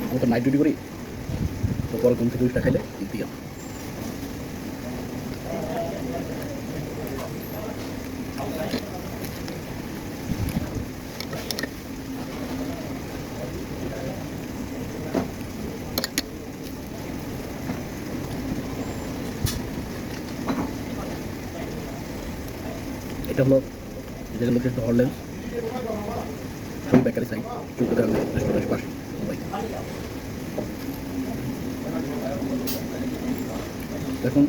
আমি তো night duty করি, তো পরে ঘুম থেকে উঠে খাইলে দিয়ে এটা হলো যেগুলো যেটা হরল্যান্ড সবই বেকারি সাইড চৌকোদার রেস্টুরেন্টের পাশে দেখুন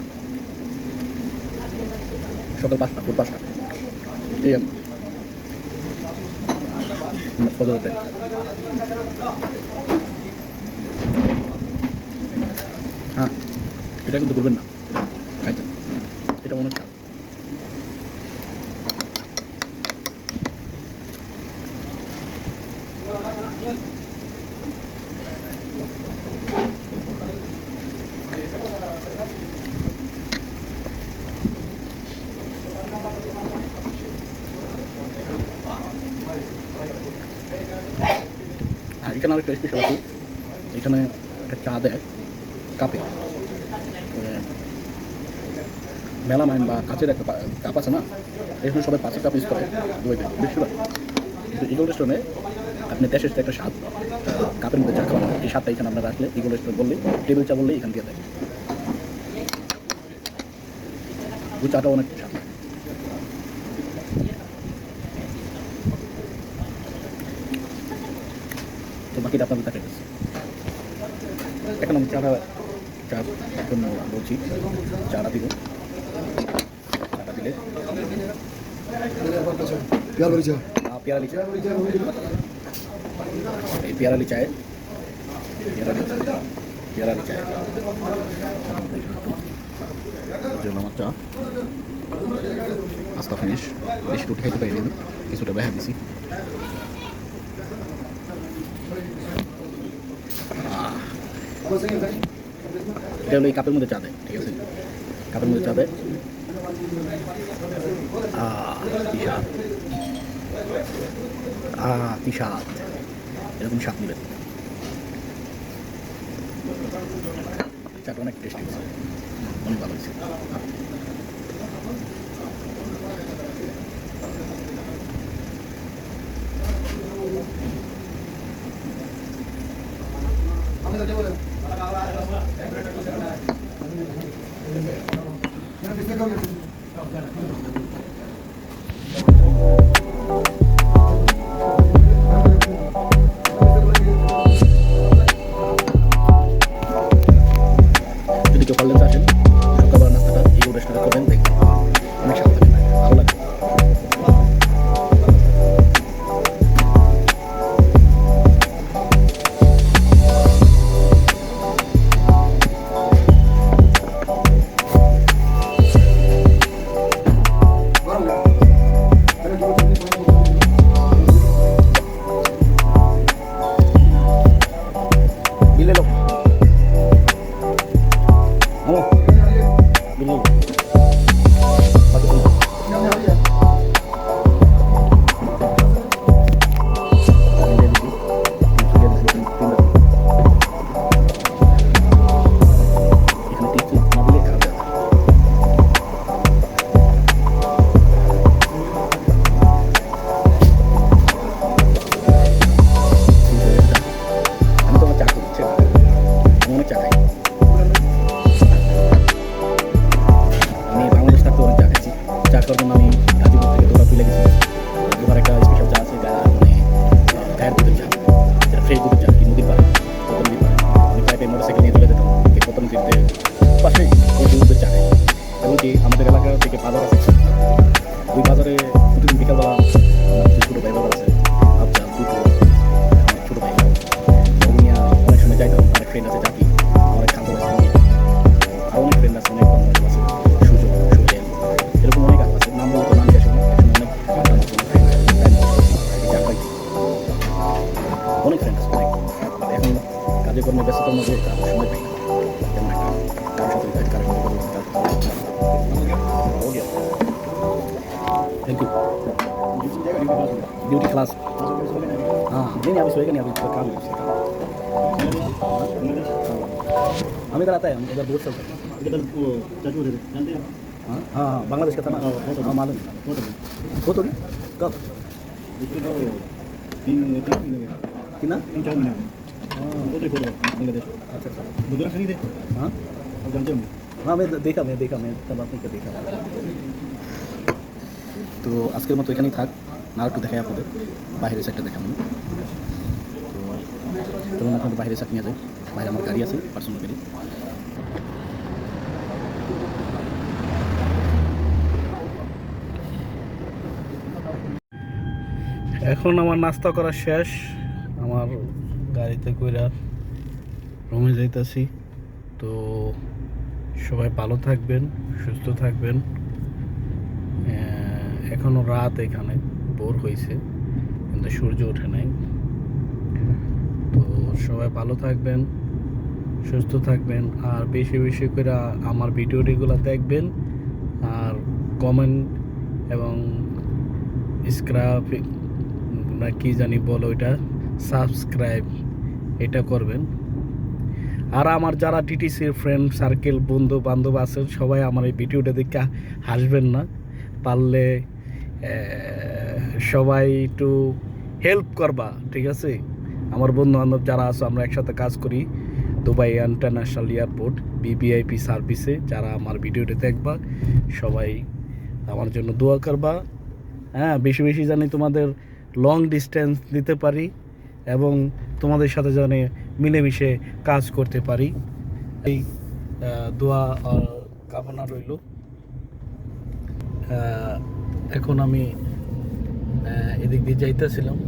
সকাল 5টা ভোর 5টা এই ফজর টাইম। হ্যাঁ এটা কিন্তু বলবেন না খাইতে, এটা অনেক খারাপ। আর এখানে আরেকটা স্পেশাল আছে, এখানে একটা চা দেয় কাপে, মেলামাইন বা কাচের একটা কাপ আছে না, এখানে সবাই 5 কাপ ইউজ করে দুইটা বেশিরভাগ। কিন্তু ইগল রেস্টুরেন্টে আপনি দেশের একটা স্বাদ কাপের মধ্যে চা খাওয়ানো, এই স্বাদটা এখানে আপনারা রাখলে ইগল রেস্টুরেন্ট বললেই টেবিল চা বললেই এখান দিয়ে দেয়। ওই চাটা অনেক স্বাদ। তো বাকিটা আপনাদের দেখা গেছে। এখন আমি চাটা জন্য বলছি, চাটা দিব, চাটা দিলে পেয়ারালি চা, এই পেয়ারালি চায়, পেয়ারালি চায় আমার চা আস্তা ফিনিশ, বেশি টুটি খাইতে পারিনি, কিছুটা বেহা দিছি। এটা হলো এই কাপের মধ্যে চা দেয়, ঠিক আছে, কাপের মধ্যে চা দেয়। কি স্বাদ, এরকম স্বাদ নেবেন। চাটা অনেক টেস্টি হয়েছে, অনেক ভালো হয়েছে। যদি কেউ পারলেন আসেন, সকালবেলা নাস্তাটা এই রেস্টুরেন্টে করবেন, দেখবেন অনেক স্বাদ লাগবে, ভালো লাগবে। আমাদের এলাকা থেকে বাজার আছে, ওই বাজারে প্রতিদিন বিকালবেলা ছোটো ভাই বাজার আছে, আচ্ছা দুটো ছোটো ভাই উনি অনেক সময় যাইতাম। অনেক ফ্রেন্ড আছে, জাকি আমার খাদ্য আছে, আর অনেক ফ্রেন্ড আছে, অনেক বন্ধু আছে, সুযোগ সোহেল, এরকম অনেক আছে, নাম বলতো নাম শেষ অনেক অনেক ফ্রেন্ড আছে অনেক। এখন কাজে কর্মে ব্যস্ততার মধ্যে সময় পাই না তেমন একটা কারোর সাথে কারোর সাথে थैंक यू ड्यूटी क्लास हाँ नहीं अभी सोएगा नहीं, अभी काम है। हम इधर आता है, हम इधर बहुत चलते हैं। इधर वो चाचू उधर जानते हैं हाँ हाँ हाँ, बांग्लादेश का था ना। हाँ मालूम है। बहुत हो गई कब उसके तो 3 महीने कितना 3-4 महीने उधर खोलो बांग्लादेश अच्छा अच्छा गुजरात खरीद है हाँ आप जानते हो हाँ मैं देखा मैं तब आपने देखा। তো আজকের মতো এখানেই থাক, না একটু দেখাই আপনাদের বাইরের সাইডটা দেখাবো। তো তখন আপনাদের বাইরের সাইড নিয়ে যাই, বাইরে আমার গাড়ি আছে, পার্সোনাল গাড়ি। এখন আমার নাস্তা করা শেষ, আমার গাড়িতে কইরা রুমে যাইতাছি। তো সবাই ভালো থাকবেন, সুস্থ থাকবেন। এখনো রাত, এখানে ভোর হয়েছে কিন্তু সূর্য ওঠে নাই। তো সবাই ভালো থাকবেন, সুস্থ থাকবেন, আর বেশি বেশি করে আমার ভিডিওটিগুলো দেখবেন, আর কমেন্ট এবং স্ক্রাব না কি জানি বলো এটা, সাবস্ক্রাইব এটা করবেন। আর আমার যারা টিটিসির ফ্রেন্ড সার্কেল বন্ধু বান্ধব আছেন সবাই আমার এই ভিডিওটা দেখে হাসবেন না, পারলে সবাই একটু হেল্প করবা, ঠিক আছে? আমার বন্ধু বান্ধব যারা আছো, আমরা একসাথে কাজ করি দুবাই ইন্টারন্যাশনাল এয়ারপোর্ট বিবিআইপি সার্ভিসে। যারা আমার ভিডিওটা দেখবা সবাই আমার জন্য দোয়া করবা। হ্যাঁ, বেশি বেশি জানি তোমাদের লং ডিস্টেন্স দিতে পারি এবং তোমাদের সাথে জানি মিলেমিশে কাজ করতে পারি, এই দোয়া কামনা রইল। এখন আমি এদিক দিয়ে যাইতেছিলাম।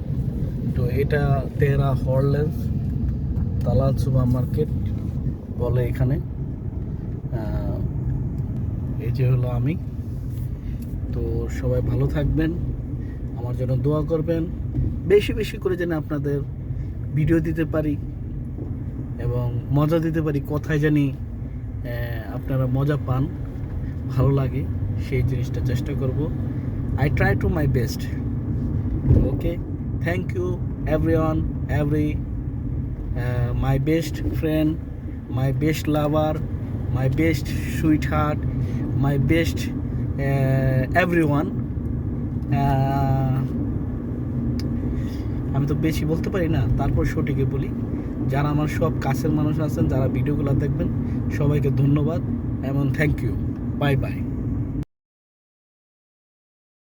তো এটা তেরা হরল্যান্স তালাল সুপার মার্কেট বলে এখানে। এই যে হলো আমি। তো সবাই ভালো থাকবেন, আমার জন্য দোয়া করবেন, বেশি বেশি করে যেন আপনাদের ভিডিও দিতে পারি এবং মজা দিতে পারি, কোথায় জানি আপনারা মজা পান, ভালো লাগে, সেই জিনিসটা চেষ্টা করব। I try to my best. Okay, thank you everyone, my best friend, my best lover, my best sweet heart, my best everyone. আমি তো বেশি বলতে পারি না, তারপর সঠিকই বলি। যারা আমার সব কাছের মানুষ আছেন, যারা ভিডিওগুলো দেখবেন, সবাইকে ধন্যবাদ এবং থ্যাংক ইউ। Bye bye.